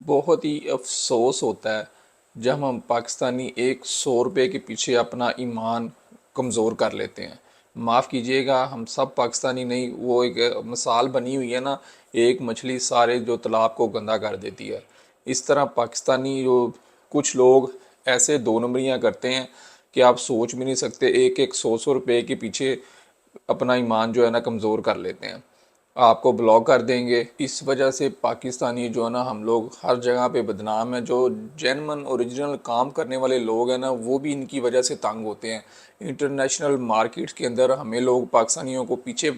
बहुत ही अफसोस होता है जब हम पाकिस्तानी एक 100 रुपये के पीछे अपना ईमान कमज़ोर कर लेते हैं। माफ़ कीजिएगा, हम सब पाकिस्तानी नहीं, वो एक मिसाल बनी हुई है ना, एक मछली सारे जो तालाब को गंदा कर देती है। इस तरह पाकिस्तानी जो कुछ लोग ऐसे दो नंबरियाँ करते हैं कि आप सोच भी नहीं सकते। एक एक 100 रुपये के पीछे अपना ईमान जो है ना कमज़ोर कर लेते हैं, आपको ब्लॉक कर देंगे। इस वजह से पाकिस्तानी जो है ना, हम लोग हर जगह पे बदनाम है। जो जेन्युइन ओरिजिनल काम करने वाले लोग हैं ना, वो भी इनकी वजह से तंग होते हैं। इंटरनेशनल मार्केट्स के अंदर हमें लोग पाकिस्तानियों को पीछे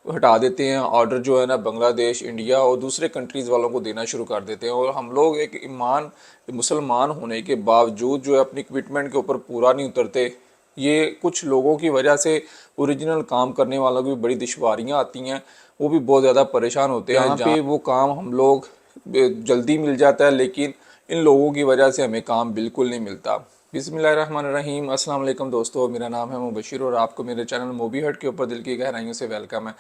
हटा देते हैं। ऑर्डर जो है ना बांग्लादेश, इंडिया और दूसरे कंट्रीज़ वालों को देना शुरू कर देते हैं, और हम लोग एक ईमान मुसलमान होने के बावजूद जो है अपनी कमिटमेंट के ऊपर पूरा नहीं उतरते। ये कुछ लोगों की वजह से ओरिजिनल काम करने वालों की बड़ी दुश्वारियाँ आती हैं, वो भी बहुत ज़्यादा परेशान होते हैं। जहाँ पे वो काम हम लोग जल्दी मिल जाता है, लेकिन इन लोगों की वजह से हमें काम बिल्कुल नहीं मिलता। बिस्मिल्लाहिर्रहमानिर्रहीम, अस्सलाम वालेकुम दोस्तों, मेरा नाम है मुबशिर और आपको मेरे चैनल मूवी हट के ऊपर दिल की गहराइयों से वेलकम है।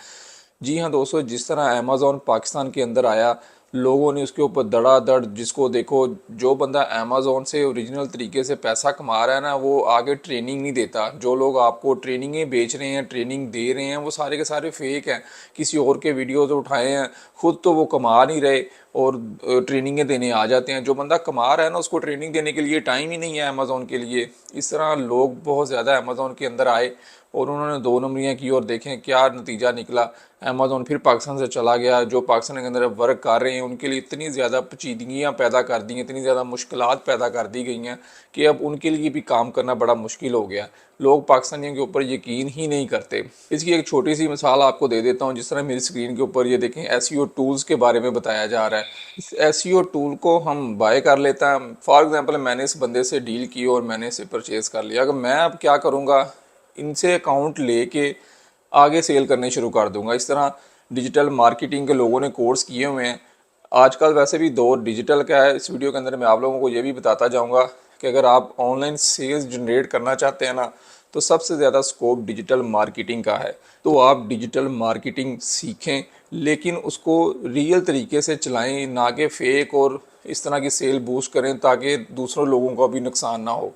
जी हाँ दोस्तों, जिस तरह अमेज़ॉन पाकिस्तान के अंदर आया, लोगों ने उसके ऊपर धड़ाधड़, जिसको देखो जो बंदा अमेज़ॉन से ओरिजिनल तरीके से पैसा कमा रहा है ना, वो आगे ट्रेनिंग नहीं देता। जो लोग आपको ट्रेनिंगें बेच रहे हैं, ट्रेनिंग दे रहे हैं, वो सारे के सारे फेक हैं। किसी और के वीडियोज़ उठाए हैं, खुद तो वो कमा नहीं रहे और ट्रेनिंगें देने आ जाते हैं। जो बंदा कमा रहा है ना, उसको ट्रेनिंग देने के लिए टाइम ही नहीं है अमेज़ॉन के लिए। इस तरह लोग बहुत ज़्यादा अमेज़ॉन के अंदर आए और उन्होंने दो नंबरियाँ की, और देखें क्या नतीजा निकला। अमेज़ॉन फिर पाकिस्तान से चला गया। जो पाकिस्तान के अंदर वर्क कर रहे हैं उनके लिए इतनी ज़्यादा पेचीदगियाँ पैदा कर दी हैं, इतनी ज़्यादा मुश्किलात पैदा कर दी गई हैं कि अब उनके लिए भी काम करना बड़ा मुश्किल हो गया। लोग पाकिस्तानियों के ऊपर यकीन ही नहीं करते। इसकी एक छोटी सी मिसाल आपको दे देता हूँ। जिस तरह मेरी स्क्रीन के ऊपर ये देखें, एसईओ टूल्स के बारे में बताया जा रहा है। इस एसईओ टूल को हम बाय कर लेता हैं। फॉर एग्जांपल, मैंने इस बंदे से डील की और मैंने इसे परचेज़ कर लिया। अगर मैं अब क्या करूँगा, इनसे अकाउंट लेके आगे सेल करने शुरू कर दूंगा। इस तरह डिजिटल मार्केटिंग के लोगों ने कोर्स किए हुए हैं। आजकल वैसे भी दौर डिजिटल का है। इस वीडियो के अंदर मैं आप लोगों को ये भी बताता जाऊंगा कि अगर आप ऑनलाइन सेल्स जनरेट करना चाहते हैं ना, तो सबसे ज़्यादा स्कोप डिजिटल मार्केटिंग का है। तो आप डिजिटल मार्केटिंग सीखें, लेकिन उसको रियल तरीके से चलाएं, ना कि फेक और इस तरह की सेल बूस्ट करें ताकि दूसरों लोगों का भी नुकसान ना हो।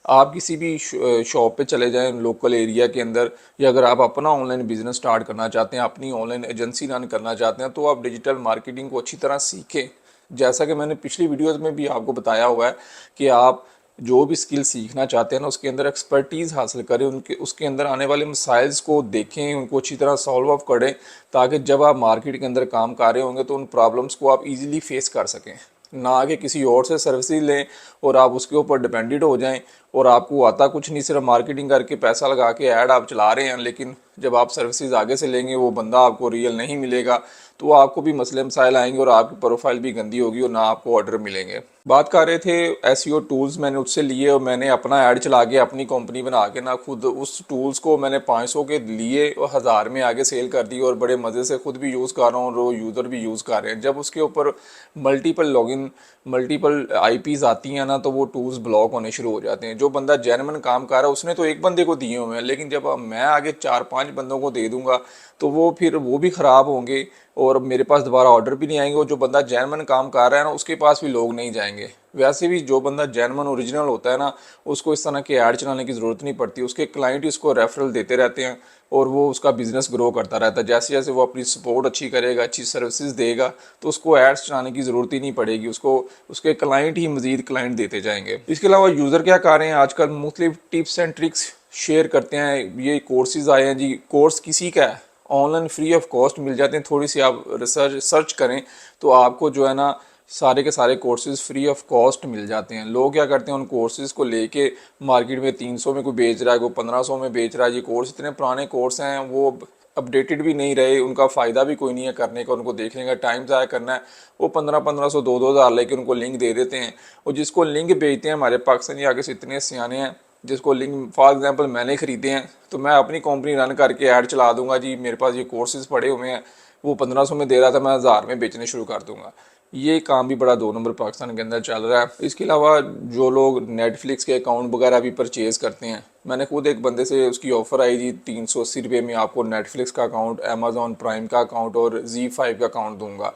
आप किसी भी शॉप पे चले जाएं लोकल एरिया के अंदर, या अगर आप अपना ऑनलाइन बिजनेस स्टार्ट करना चाहते हैं, अपनी ऑनलाइन एजेंसी रन करना चाहते हैं, तो आप डिजिटल मार्केटिंग को अच्छी तरह सीखें। जैसा कि मैंने पिछली वीडियोस में भी आपको बताया हुआ है कि आप जो भी स्किल सीखना चाहते हैं ना, उसके अंदर एक्सपर्टीज़ हासिल करें, उनके उसके अंदर आने वाले मसाइल्स को देखें, उनको अच्छी तरह सॉल्व अप करें, ताकि जब आप मार्केट के अंदर काम कर रहे होंगे तो उन प्रॉब्लम्स को आप इजीली फेस कर सकें। ना कि किसी और से सर्विसेज लें और आप उसके ऊपर डिपेंडेंट हो जाएं और आपको आता कुछ नहीं, सिर्फ मार्केटिंग करके पैसा लगा के ऐड आप चला रहे हैं, लेकिन जब आप सर्विसेज आगे से लेंगे वो बंदा आपको रियल नहीं मिलेगा, तो आपको भी मसले मसाइल आएंगे और आपकी प्रोफाइल भी गंदी होगी और ना आपको ऑर्डर मिलेंगे। बात कर रहे थे एसईओ टूल्स, मैंने उससे लिए और मैंने अपना ऐड चला के अपनी कंपनी बना के ना, खुद उस टूल्स को मैंने 500 के लिए और 1000 में आगे सेल कर दी और बड़े मज़े से खुद भी यूज़ कर रहा हूँ और वो यूज़र भी यूज़ कर रहे हैं। जब उसके ऊपर मल्टीपल लॉगिन, मल्टीपल आईपीज़ आती हैं ना, तो वो टूल्स ब्लॉक होने शुरू हो जाते हैं। जो बंदा जेन्युइन काम कर रहा है उसने तो एक बंदे को दिए हुए हैं, लेकिन जब मैं आगे 4-5 बंदों को दे दूंगा तो वो फिर वो भी ख़राब होंगे और मेरे पास दोबारा ऑर्डर भी नहीं आएंगे, और जो बंदा जेन्युइन काम कर रहा है ना, उसके पास भी लोग नहीं जाएंगे। वैसे भी जो बंदा जेन्युइन ओरिजिनल होता है ना, उसको इस तरह के ऐड चलाने की ज़रूरत नहीं पड़ती। उसके क्लाइंट ही उसको रेफरल देते रहते हैं और वो उसका बिजनेस ग्रो करता रहता है। जैसे जैसे वो अपनी सपोर्ट अच्छी करेगा, अच्छी सर्विसेज देगा, तो उसको एड्स चलाने की ज़रूरत ही नहीं पड़ेगी। उसको उसके क्लाइंट ही मज़ीद क्लाइंट देते जाएंगे। इसके अलावा यूज़र क्या कर रहे हैं आजकल, मुख्तलिफ टिप्स एंड ट्रिक्स शेयर करते हैं। ये कोर्सेज आए हैं जी, कोर्स किसी का है, ऑनलाइन फ्री ऑफ कॉस्ट मिल जाते हैं। थोड़ी सी आप रिसर्च सर्च करें तो आपको जो है ना, सारे के सारे कोर्सेज फ्री ऑफ कॉस्ट मिल जाते हैं। लोग क्या करते हैं, उन कोर्सेज़ को लेके मार्केट में 300 में कोई बेच रहा है, कोई 1500 में बेच रहा है। ये कोर्स इतने पुराने कोर्स हैं, वो अपडेटेड भी नहीं रहे, उनका फ़ायदा भी कोई नहीं है करने का, उनको देखने का टाइम ज़ाया करना है। वो 1500 दो हज़ार लेके उनको लिंक दे देते हैं, और जिसको लिंक भेजते हैं, हमारे पाकिस्तानी आगे से इतने सियाने हैं, जिसको लिंक फॉर एग्जांपल मैंने ख़रीदे हैं, तो मैं अपनी कंपनी रन करके ऐड चला दूंगा जी, मेरे पास ये कोर्सेज़ पड़े हुए हैं, वो 1500 में दे रहा था, मैं 1000 में बेचने शुरू कर दूंगा। ये काम भी बड़ा दो नंबर पाकिस्तान के अंदर चल रहा है। इसके अलावा जो लोग नेटफ्लिक्स के अकाउंट वगैरह भी परचेज़ करते हैं, मैंने खुद एक बंदे से उसकी ऑफ़र आई जी, 380 रुपये में आपको नेटफ्लिक्स का अकाउंट, अमेज़ॉन प्राइम का अकाउंट और Z5 का अकाउंट दूंगा।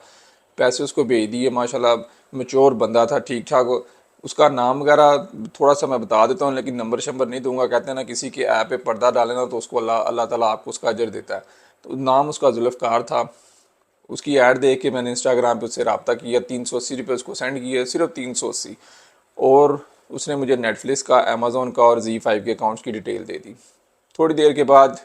पैसे उसको भेज दिए। माशाल्लाह मैच्योर बंदा था, ठीक ठाक। उसका नाम वगैरह थोड़ा सा मैं बता देता हूँ, लेकिन नंबर शंबर नहीं दूंगा। कहते हैं ना किसी के ऐप पे पर्दा डाले ना तो उसको अल्लाह अल्लाह ताला आपको उसका अजर देता है। तो नाम उसका जुल्फ़कार था। उसकी ऐड देख के मैंने इंस्टाग्राम पे उससे रब्ता किया, 380 रुपये उसको सेंड किए, सिर्फ 380। और उसने मुझे नेटफ्लिक्स का, अमेज़ोन का और Z5 के अकाउंट्स की डिटेल दे दी। थोड़ी देर के बाद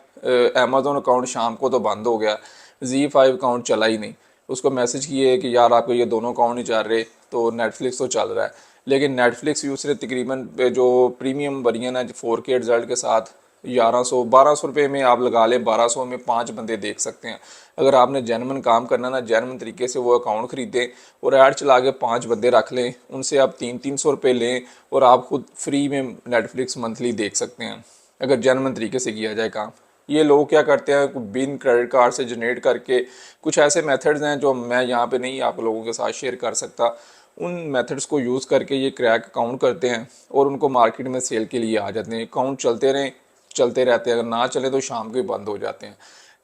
अमेज़ोन अकाउंट शाम को तो बंद हो गया, Z5 अकाउंट चला ही नहीं। उसको मैसेज किए कि यार आपको ये दोनों अकाउंट नहीं चल रहे, तो नेटफ्लिक्स तो चल रहा है। लेकिन नेटफ्लिक्स भी उसने तकरीबन जो प्रीमियम वर्जन है 4K रिजल्ट के साथ 1100-1200 रुपये में आप लगा लें, 1200 में 5 बंदे देख सकते हैं। अगर आपने जेन्युइन काम करना ना, जेन्युइन तरीके से वो अकाउंट ख़रीदें और ऐड चला के 5 बंदे रख लें, उनसे आप 300-300 रुपये लें और आप खुद फ्री में नेटफ्लिक्स मंथली देख सकते हैं, अगर जेन्युइन तरीके से किया जाए काम। ये लोग क्या करते हैं, बिन क्रेडिट कार्ड से जनरेट करके, कुछ ऐसे मेथड्स हैं जो मैं यहाँ पे नहीं आप लोगों के साथ शेयर कर सकता, उन मेथड्स को यूज़ करके ये क्रैक अकाउंट करते हैं और उनको मार्केट में सेल के लिए आ जाते हैं। अकाउंट चलते रहते हैं, अगर ना चले तो शाम को ही बंद हो जाते हैं।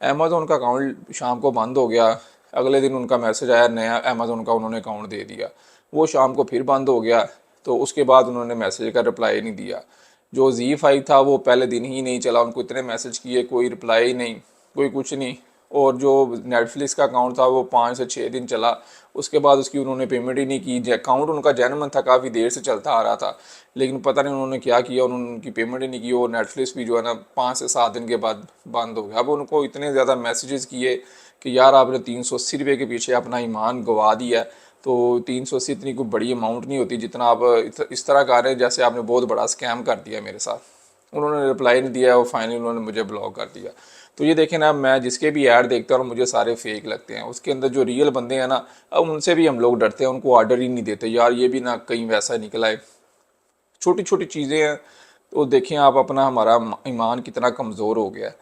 अमेज़ोन का अकाउंट शाम को बंद हो गया, अगले दिन उनका मैसेज आया नया अमेज़ोन का उन्होंने अकाउंट दे दिया, वो शाम को फिर बंद हो गया। तो उसके बाद उन्होंने मैसेज का रिप्लाई नहीं दिया। जो Z5 था वो पहले दिन ही नहीं चला, उनको इतने मैसेज किए, कोई रिप्लाई नहीं, कोई कुछ नहीं। और जो नेटफ्लिक्स का अकाउंट था वो 5 से 6 दिन चला, उसके बाद उसकी उन्होंने पेमेंट ही नहीं की। अकाउंट उनका जेन्युइन था, काफ़ी देर से चलता आ रहा था, लेकिन पता नहीं उन्होंने क्या किया, उन्होंने उनकी पेमेंट ही नहीं की। और नेटफ्लिक्स भी जो है ना 5 से 7 दिन के बाद बंद हो गया। अब उनको इतने ज़्यादा मैसेजेस किए कि यार आपने 380 रुपये के पीछे अपना ईमान गवा दिया है। तो 380 इतनी कोई बड़ी अमाउंट नहीं होती जितना आप इस तरह कर रहे हैं जैसे आपने बहुत बड़ा स्कैम कर दिया मेरे साथ। उन्होंने रिप्लाई नहीं दिया और फाइनली उन्होंने मुझे ब्लॉक कर दिया। तो ये देखें ना, मैं जिसके भी ऐड देखता हूँ मुझे सारे फेक लगते हैं। उसके अंदर जो रियल बंदे हैं ना, अब उनसे भी हम लोग डरते हैं, उनको ऑर्डर ही नहीं देते, यार ये भी ना कहीं वैसा निकला है। छोटी छोटी चीज़ें हैं। तो देखें आप अपना, हमारा ईमान कितना कमज़ोर हो गया है।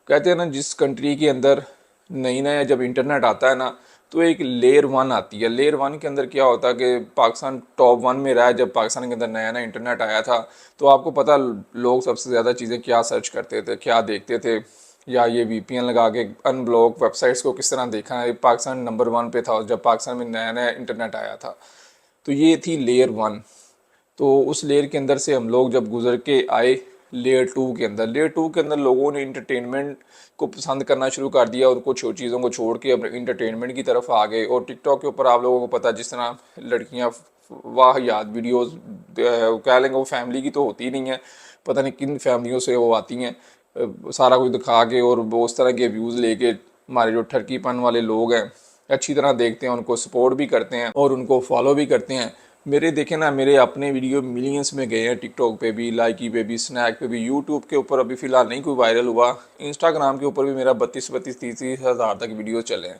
कहते हैं ना जिस कंट्री के अंदर नई नया जब इंटरनेट आता है ना, तो एक लेयर 1 आती है। लेयर 1 के अंदर क्या होता है कि पाकिस्तान टॉप 1 में रहा है। जब पाकिस्तान के अंदर नया नया इंटरनेट आया था तो आपको पता लोग सबसे ज़्यादा चीज़ें क्या सर्च करते थे, क्या देखते थे, या ये VPN लगा के अनब्लॉक वेबसाइट्स को किस तरह देखा है। पाकिस्तान नंबर 1 पे था जब पाकिस्तान में नया नया इंटरनेट आया था। तो ये थी लेयर 1। तो उस लेयर के अंदर से हम लोग जब गुजर के आए लेयर 2 के अंदर लोगों ने इंटरटेनमेंट को पसंद करना शुरू कर दिया। उनको चीज़ों को छोड़ के अब इंटरटेनमेंट की तरफ आ गए। और टिकटॉक के ऊपर आप लोगों को पता, जिस तरह लड़कियां वाहियात वीडियोस कह लेंगे, वो फैमिली की तो होती नहीं है, पता नहीं किन फैमिलियों से वो आती हैं, सारा कुछ दिखा के और वो उस तरह के व्यूज़ लेके हमारे जो ठरकीपन वाले लोग हैं अच्छी तरह देखते हैं, उनको सपोर्ट भी करते हैं और उनको फॉलो भी करते हैं। मेरे देखें ना, मेरे अपने वीडियो मिलियंस में गए हैं, टिकटॉक पे भी, लाइकी पे भी, स्नैक पे भी, यूट्यूब के ऊपर अभी फ़िलहाल नहीं कोई वायरल हुआ, इंस्टाग्राम के ऊपर भी मेरा 32-30 हज़ार तक वीडियो चले हैं।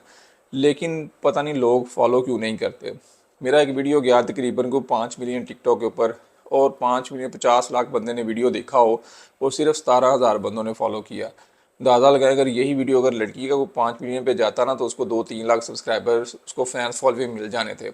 लेकिन पता नहीं लोग फॉलो क्यों नहीं करते। मेरा एक वीडियो गया तकरीबन को 5 मिलियन टिकटॉक के ऊपर, और 5 मिलियन 50 लाख बंदे ने वीडियो देखा हो और सिर्फ 17,000 बंदों ने फॉलो किया। अंदाज़ा लगाए अगर यही वीडियो अगर लड़की का वो 5 मिलियन पे जाता ना, तो उसको 2-3 लाख सब्सक्राइबर्स, उसको फैंस फॉलोइंग मिल जाने थे।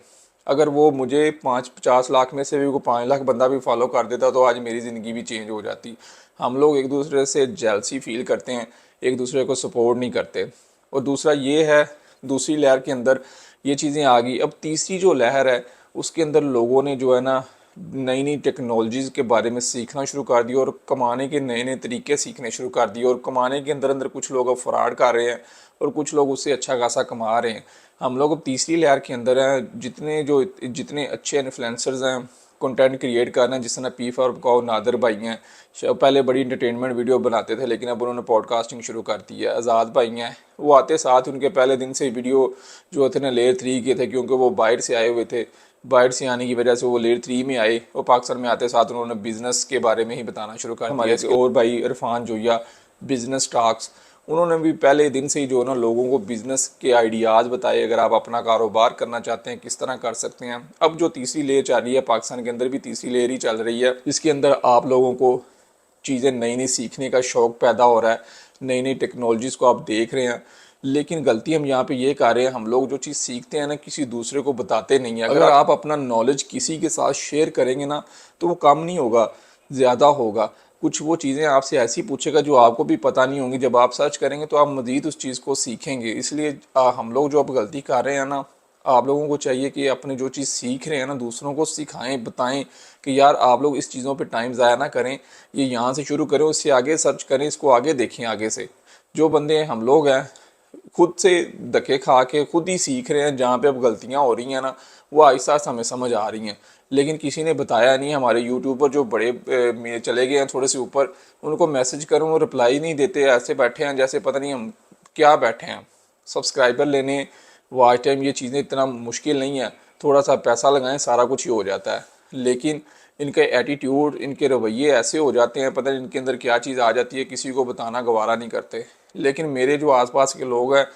अगर वो मुझे 50 लाख में से भी को 5 लाख बंदा भी फॉलो कर देता तो आज मेरी ज़िंदगी भी चेंज हो जाती। हम लोग एक दूसरे से जेलसी फील करते हैं, एक दूसरे को सपोर्ट नहीं करते। और दूसरा ये है, दूसरी लहर के अंदर ये चीज़ें आ गई। अब तीसरी जो लहर है उसके अंदर लोगों ने जो है ना नई नई टेक्नोलॉजीज़ के बारे में सीखना शुरू कर दिया और कमाने के नए नए तरीके सीखने शुरू कर दिए। और कमाने के अंदर अंदर कुछ लोग अब फ्रॉड कर रहे हैं और कुछ लोग उससे अच्छा खासा कमा रहे हैं। हम लोग अब तीसरी लहर के अंदर हैं। जितने अच्छे इन्फ्लुएंसर्स हैं, कंटेंट क्रिएट कर रहे हैं, जिस तरह P4 नादर भाई हैं, पहले बड़ी इंटरटेनमेंट वीडियो बनाते थे लेकिन अब उन्होंने पॉडकास्टिंग शुरू कर दी है। आज़ाद भाई हैं, वो आते साथ उनके पहले दिन से वीडियो जो थे ना लेयर 3 के थे, क्योंकि वो बाहर से आए हुए थे। बाहर से आने की वजह से वो लेयर 3 में आए और पाकिस्तान में आते साथ उन्होंने बिज़नेस के बारे में ही बताना शुरू कर दिया। और भाई इरफान जोया, बिज़नेस टॉक्स, उन्होंने भी पहले दिन से ही जो ना लोगों को बिज़नेस के आइडियाज़ बताए, अगर आप अपना कारोबार करना चाहते हैं किस तरह कर सकते हैं। अब जो तीसरी लेयर चल रही है, पाकिस्तान के अंदर भी तीसरी लेयर ही चल रही है, जिसके अंदर आप लोगों को चीज़ें नई नई सीखने का शौक़ पैदा हो रहा है, नई नई टेक्नोलॉजीज़ को आप देख रहे हैं। लेकिन गलती हम यहाँ पे ये कर रहे हैं, हम लोग जो चीज़ सीखते हैं ना किसी दूसरे को बताते नहीं हैं। अगर आप अपना नॉलेज किसी के साथ शेयर करेंगे ना तो वो कम नहीं होगा, ज़्यादा होगा। कुछ वो चीज़ें आपसे ऐसी पूछेगा जो आपको भी पता नहीं होंगी, जब आप सर्च करेंगे तो आप मज़ीद उस चीज़ को सीखेंगे। इसलिए हम लोग जो अब गलती कर रहे हैं ना, आप लोगों को चाहिए कि अपने जो चीज़ सीख रहे हैं ना दूसरों को सिखाएं, बताएं कि यार आप लोग इस चीज़ों पे टाइम ज़ाया ना करें, ये यहाँ से शुरू करें, उससे आगे सर्च करें, इसको आगे देखें आगे से। जो बंदे हम लोग हैं खुद से धक्के खा के खुद ही सीख रहे हैं, जहाँ पे अब गलतियाँ हो रही हैं ना वो आहिस्ता आहिस्ता हमें समझ आ रही हैं, लेकिन किसी ने बताया नहीं। हमारे यूट्यूबर जो बड़े चले गए हैं थोड़े से ऊपर, उनको मैसेज करूँ वो रिप्लाई नहीं देते, ऐसे बैठे हैं जैसे पता नहीं हम क्या बैठे हैं। सब्सक्राइबर लेने, वॉच टाइम, ये चीज़ें इतना मुश्किल नहीं है, थोड़ा सा पैसा लगाएं सारा कुछ ही हो जाता है। लेकिन इनके एटीट्यूड, इनके रवैये ऐसे हो जाते हैं, पता नहीं इनके अंदर क्या चीज़ आ जाती है, किसी को बताना गवारा नहीं करते। लेकिन मेरे जो आसपास के लोग हैं,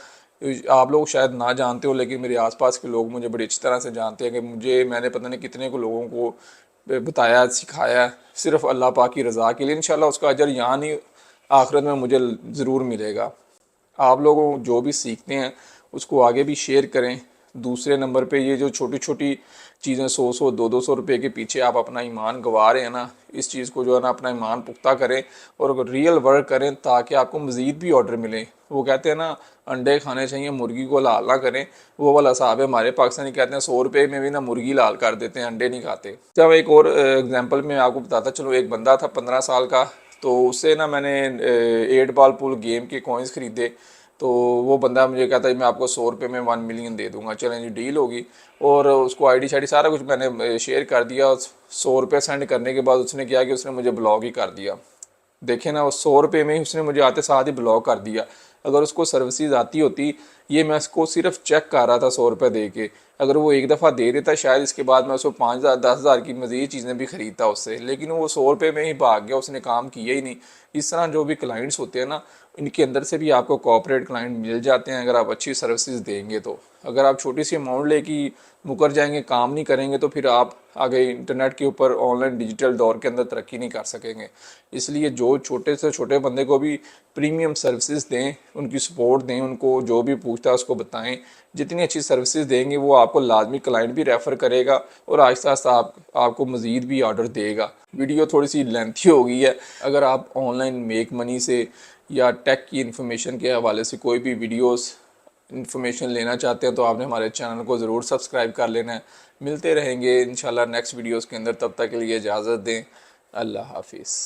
आप लोग शायद ना जानते हो लेकिन मेरे आसपास के लोग मुझे बड़ी अच्छी तरह से जानते हैं कि मैंने पता नहीं कितने को लोगों को बताया, सिखाया, सिर्फ अल्लाह पाक की रज़ा के लिए। इंशाल्लाह उसका अजर यहाँ नहीं, आखिरत में मुझे ज़रूर मिलेगा। आप लोगों जो भी सीखते हैं उसको आगे भी शेयर करें। दूसरे नंबर पे ये जो छोटी छोटी चीज़ें 100-100 200-200 रुपये के पीछे आप अपना ईमान गंवा रहे हैं ना, इस चीज़ को जो है ना अपना ईमान पुख्ता करें और रियल वर्क करें ताकि आपको मज़ीद भी ऑर्डर मिले। वो कहते हैं ना अंडे खाने चाहिए, मुर्गी को लाल ना करें, वो वाला साहब है। हमारे पाकिस्तानी कहते हैं 100 रुपये में भी ना मुर्गी लाल कर देते हैं, अंडे नहीं खाते। जब एक और एग्जाम्पल मैं आपको बताता चलो, एक बंदा था 15 साल का, तो उससे ना मैंने 8 बॉल पूल गेम के कॉइन्स खरीदे। तो वो बंदा मुझे कहता है मैं आपको 100 रुपये में 1 मिलियन दे दूंगा। चलें जी, डील होगी। और उसको आईडी शाईडी सारा कुछ मैंने शेयर कर दिया। 100 रुपये सेंड करने के बाद उसने किया कि उसने मुझे ब्लॉक ही कर दिया। देखे ना, उस 100 रुपये में ही उसने मुझे आते साथ ही ब्लॉक कर दिया। अगर उसको सर्विसेज आती होती, ये मैं उसको सिर्फ चेक कर रहा था 100 रुपये दे के, अगर वो एक दफ़ा दे देता शायद इसके बाद मैं उसको 5,000 10,000 की मज़ीद चीज़ें भी ख़रीदता उससे, लेकिन वो 100 रुपये में ही भाग गया, उसने काम किया ही नहीं। इस तरह जो भी क्लाइंट्स होते हैं ना, इनके अंदर से भी आपको कॉर्पोरेट क्लाइंट मिल जाते हैं अगर आप अच्छी सर्विसेज देंगे तो। अगर आप छोटी सी अमाउंट लेके मुकर जाएंगे, काम नहीं करेंगे, तो फिर आप आगे इंटरनेट के ऊपर ऑनलाइन डिजिटल दौर के अंदर तरक्की नहीं कर सकेंगे। इसलिए जो छोटे से छोटे बंदे को भी प्रीमियम सर्विसेज दें, उनकी सपोर्ट दें, उनको जो भी पूछता है उसको बताएं। जितनी अच्छी सर्विसेज देंगे वो आपको लाजमी क्लाइंट भी रेफ़र करेगा और आहिस्ता आहिस्ता आपको मज़ीद भी ऑर्डर देगा। वीडियो थोड़ी सी लेंथी हो गई है। अगर आप ऑनलाइन मेक मनी से या टेक की इन्फॉर्मेशन के हवाले से कोई भी वीडियोस इन्फॉर्मेशन लेना चाहते हैं तो आपने हमारे चैनल को ज़रूर सब्सक्राइब कर लेना है। मिलते रहेंगे इंशाल्लाह नेक्स्ट वीडियोस के अंदर, तब तक के लिए इजाज़त दें। अल्लाह हाफिज़।